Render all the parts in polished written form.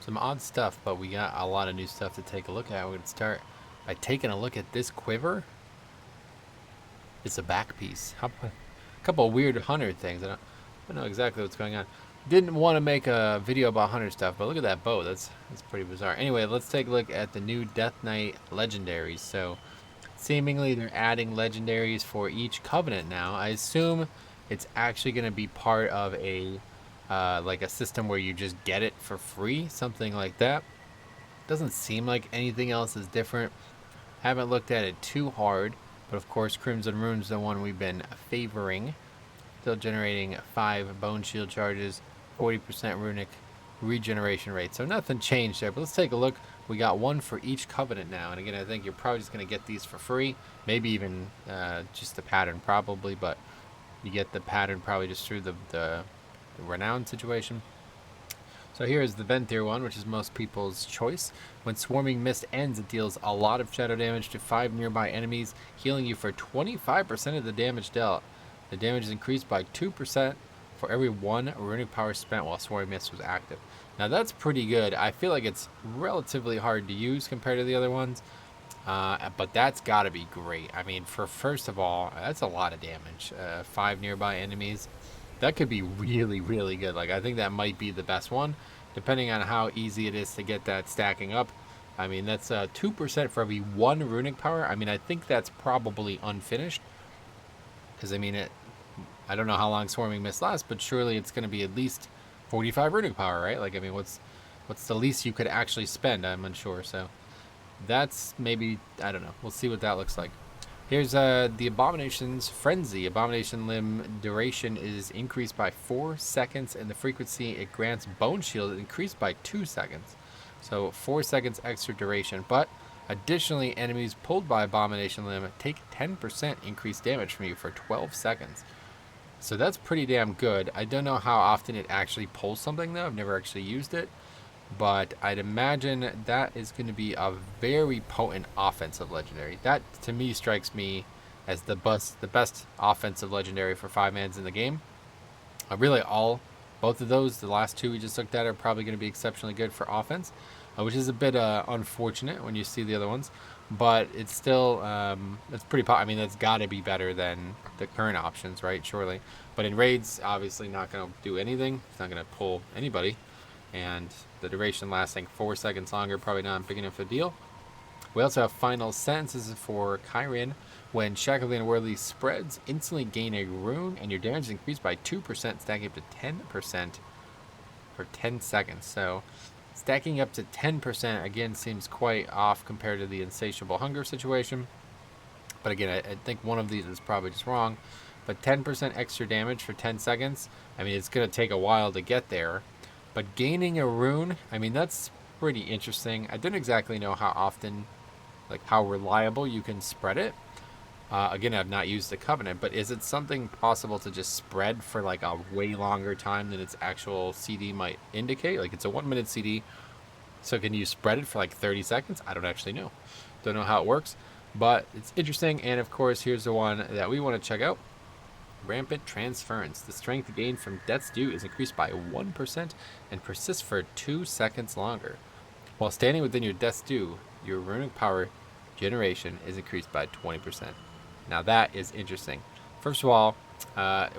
Some odd stuff, but we got a lot of new stuff to take a look at. We're going to start by taking a look at this quiver. It's a back piece. A couple of weird hunter things. I don't know exactly what's going on. Didn't want to make a video about hunter stuff, but look at that bow. That's pretty bizarre. Anyway, let's take a look at the new Death Knight Legendaries. So, seemingly they're adding legendaries for each covenant now. I assume it's actually going to be part of a like a system where you just get it for free, something like that. Doesn't seem like anything else is different. Haven't looked at it too hard, but of course Crimson Rune's the one we've been favoring. Still generating 5 bone shield charges, 40% runic regeneration rate. So nothing changed there, but let's take a look. We got one for each covenant now, and again, I think you're probably just going to get these for free. Maybe even just the pattern, probably, but you get the pattern probably just through the renowned situation. So here is the Ventir one, which is most people's choice. When Swarming Mist ends, it deals a lot of shadow damage to 5 nearby enemies, healing you for 25% of the damage dealt. The damage is increased by 2% for every 1 runic power spent while Swarming Mist was active. Now that's pretty good. I feel like it's relatively hard to use compared to the other ones, but that's got to be great. I mean, first of all, that's a lot of damage. 5 nearby enemies. That could be really, really good. Like, I think that might be the best one, depending on how easy it is to get that stacking up. I mean, that's 2% for every 1 runic power. I mean, I think that's probably unfinished. Because, I mean, I don't know how long Swarming Mist lasts, but surely it's going to be at least 45 runic power, right? Like, I mean, what's the least you could actually spend? I'm unsure. So, that's maybe, I don't know. We'll see what that looks like. Here's the Abomination's Frenzy. Abomination Limb duration is increased by 4 seconds, and the frequency it grants Bone Shield is increased by 2 seconds. So 4 seconds extra duration. But additionally, enemies pulled by Abomination Limb take 10% increased damage from you for 12 seconds. So that's pretty damn good. I don't know how often it actually pulls something, though. I've never actually used it. But I'd imagine that is going to be a very potent offensive legendary. That, to me, strikes me as the best offensive legendary for 5-mans in the game. Really, both of those, the last two we just looked at, are probably going to be exceptionally good for offense, which is a bit unfortunate when you see the other ones. But it's still, it's pretty, I mean, that's got to be better than the current options, right? Surely. But in raids, obviously not going to do anything. It's not going to pull anybody. And the duration lasting 4 seconds longer, probably not big enough a deal. We also have Final Sentences for Kyrian. When Shackled and Unworthy spreads, instantly gain a rune, and your damage is increased by 2%, stacking up to 10% for 10 seconds. So, stacking up to 10% again seems quite off compared to the Insatiable Hunger situation. But again, I think one of these is probably just wrong. But 10% extra damage for 10 seconds, I mean, it's going to take a while to get there. But gaining a rune, I mean, that's pretty interesting. I don't exactly know how often, like how reliable you can spread it. Again, I've not used the Covenant, but is it something possible to just spread for like a way longer time than its actual CD might indicate? Like, it's a 1-minute CD, so can you spread it for like 30 seconds? I don't actually know. Don't know how it works, but it's interesting. And of course, here's the one that we want to check out. Rampant Transference. The strength gained from Death's Due is increased by 1% and persists for 2 seconds longer. While standing within your Death's Due, your runic power generation is increased by 20%. Now that is interesting. First of all,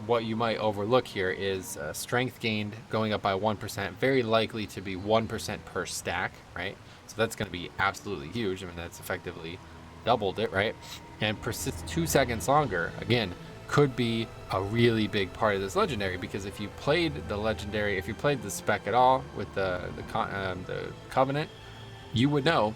what you might overlook here is strength gained going up by 1%, very likely to be 1% per stack, right? So that's going to be absolutely huge. I mean, that's effectively doubled it, right? And persists 2 seconds longer. Again, could be a really big part of this legendary, because if you played the legendary, if you played the spec at all with the Covenant, you would know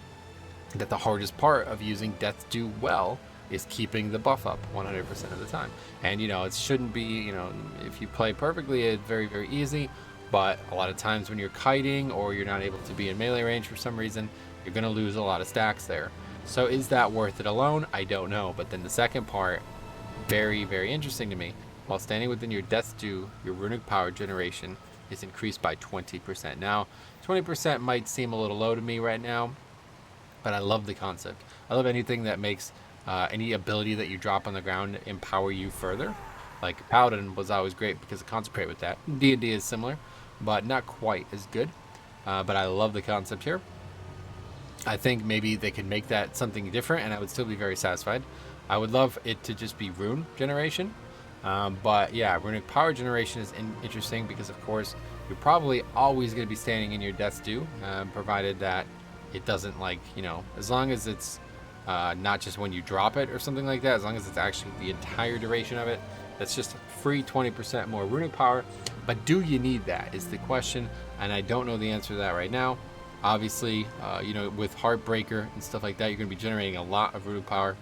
that the hardest part of using Death's Due well is keeping the buff up 100% of the time. And you know, it shouldn't be, you know, if you play perfectly, it's very, very easy. But a lot of times when you're kiting or you're not able to be in melee range for some reason, you're going to lose a lot of stacks there. So is that worth it alone? I don't know. But then the second part, very, very interesting to me. While standing within your Death's Due, your runic power generation is increased by 20%. Now, 20% might seem a little low to me right now, but I love the concept. I love anything that makes any ability that you drop on the ground empower you further. Like Paladin was always great because of Consecrate with that. D&D is similar, but not quite as good. but I love the concept here. I think maybe they could make that something different, and I would still be very satisfied. I would love it to just be rune generation, but yeah, runic power generation is interesting because, of course, you're probably always going to be standing in your death's due, provided that it doesn't, like, as long as it's not just when you drop it or something like that, as long as it's actually the entire duration of it, that's just free 20% more runic power. But do you need that is the question, and I don't know the answer to that right now. Obviously, with Heartbreaker and stuff like that, you're going to be generating a lot of runic power.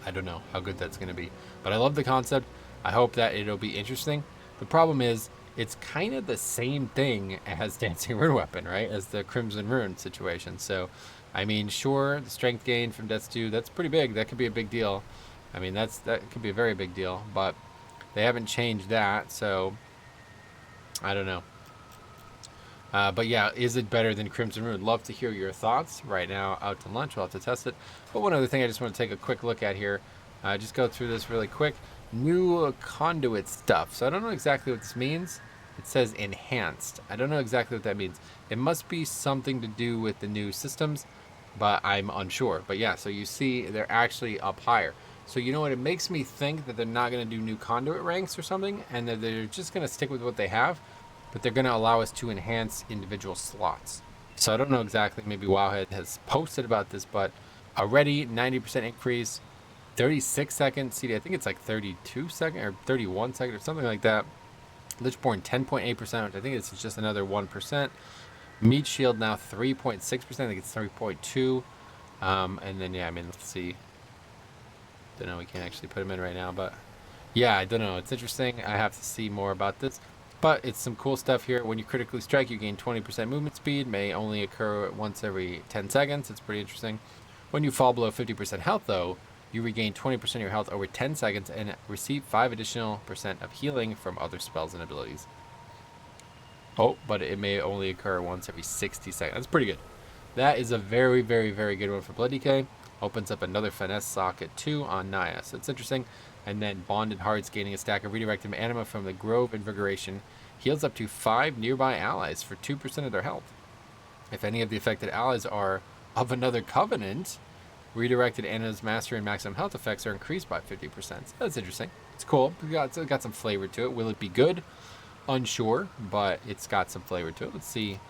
I don't know how good that's going to be, but I love the concept. I hope that it'll be interesting. The problem is, it's kind of the same thing as Dancing Rune Weapon, right? As the Crimson Rune situation. So, I mean, sure, the strength gain from Death's Due, that's pretty big. That could be a big deal. I mean, that could be a very big deal, but they haven't changed that, so I don't know. But yeah, is it better than Crimson Rune? Love to hear your thoughts. Right now, out to lunch, we'll have to test it. But one other thing I just want to take a quick look at here. Just go through this really quick. New conduit stuff. So I don't know exactly what this means. It says enhanced. I don't know exactly what that means. It must be something to do with the new systems, but I'm unsure. But yeah, so you see they're actually up higher. So you know what? It makes me think that they're not going to do new conduit ranks or something, and that they're just going to stick with what they have, but they're going to allow us to enhance individual slots. So I don't know exactly. Maybe Wowhead has posted about this, but already 90% increase, 36 seconds. CD, I think it's like 32 second or 31 second or something like that. Lichborn 10.8%, which I think it's just another 1%. Meat Shield now 3.6%. I think it's 3.2. And then yeah, I mean, let's see. Don't know. We can't actually put them in right now, but yeah, I don't know. It's interesting. I have to see more about this. But it's some cool stuff here. When you critically strike, you gain 20% movement speed. May only occur once every 10 seconds. It's pretty interesting. When you fall below 50% health, though, you regain 20% of your health over 10 seconds and receive 5 additional % of healing from other spells and abilities. Oh, but it may only occur once every 60 seconds. That's pretty good. That is a very, very, very good one for Blood DK. Opens up another finesse socket too on Naya. So it's interesting. And then Bonded Hearts gaining a stack of redirected anima from the Grove Invigoration. Heals up to 5 nearby allies for 2% of their health. If any of the affected allies are of another covenant, redirected anima's mastery and maximum health effects are increased by 50%. So that's interesting. It's cool. It's got some flavor to it. Will it be good? Unsure, but it's got some flavor to it. Let's see.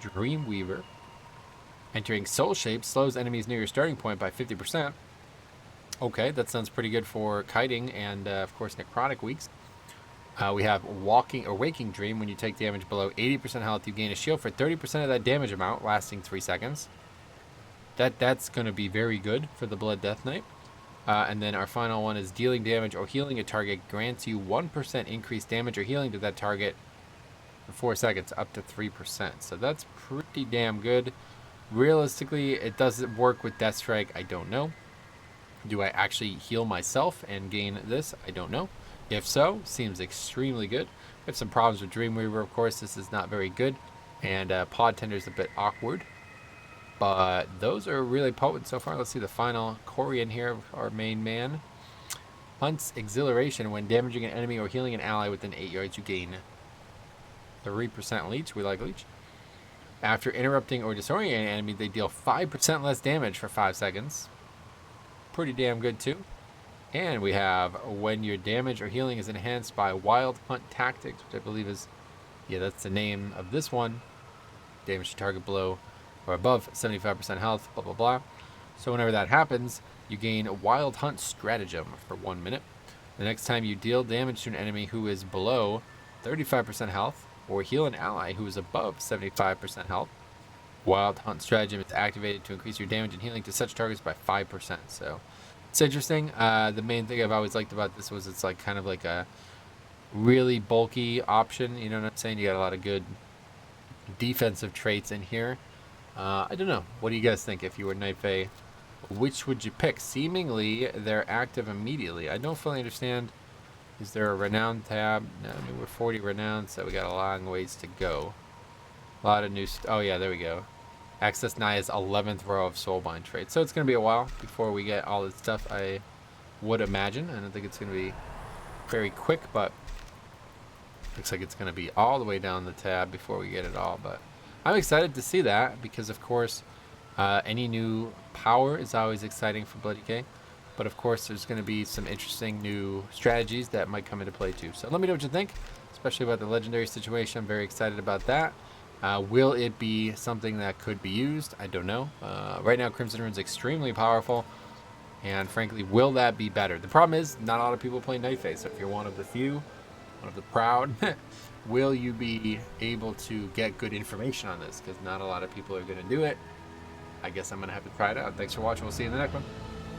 Dreamweaver. Entering Soul Shape slows enemies near your starting point by 50%. Okay, that sounds pretty good for kiting and, of course, necrotic weeks. We have Waking Dream. When you take damage below 80% health, you gain a shield for 30% of that damage amount, lasting 3 seconds. That's going to be very good for the Blood Death Knight. And then our final one is dealing damage or healing a target grants you 1% increased damage or healing to that target for 4 seconds, up to 3%. So that's pretty damn good. Realistically, it doesn't work with Death Strike. I don't know. Do I actually heal myself and gain this? I don't know. If so, seems extremely good. We have some problems with Dreamweaver, of course. This is not very good. And Pod Tender is a bit awkward. But those are really potent so far. Let's see the final Corian here, our main man. Hunt's Exhilaration. When damaging an enemy or healing an ally within 8 yards, you gain 3% leech. We like leech. After interrupting or disorienting an enemy, they deal 5% less damage for 5 seconds. Pretty damn good too. And we have when your damage or healing is enhanced by Wild Hunt Tactics, which I believe is, yeah, that's the name of this one. Damage to target below or above 75% health, blah, blah, blah. So whenever that happens, you gain Wild Hunt Stratagem for 1 minute. The next time you deal damage to an enemy who is below 35% health or heal an ally who is above 75% health, Wild Hunt Stratagem is activated to increase your damage and healing to such targets by 5%. So it's interesting. The main thing I've always liked about this was it's like kind of like a really bulky option. You know what I'm saying? You got a lot of good defensive traits in here. I don't know. What do you guys think if you were Night Fae? Which would you pick? Seemingly, they're active immediately. I don't fully understand. Is there a renown tab? No, I mean, we're 40 renown, so we got a long ways to go. A lot of new... oh, yeah, there we go. Access Naya's 11th row of Soulbind traits. So it's going to be a while before we get all this stuff, I would imagine. I don't think it's going to be very quick, but looks like it's going to be all the way down the tab before we get it all. But I'm excited to see that because, of course, any new power is always exciting for Bloody King. But, of course, there's going to be some interesting new strategies that might come into play, too. So let me know what you think, especially about the legendary situation. I'm very excited about that. Will it be something that could be used? I don't know. Right now, Crimson Rune's extremely powerful. And, frankly, will that be better? The problem is not a lot of people play Night Phase. So if you're one of the few, one of the proud, will you be able to get good information on this? Because not a lot of people are going to do it. I guess I'm going to have to try it out. Thanks for watching. We'll see you in the next one.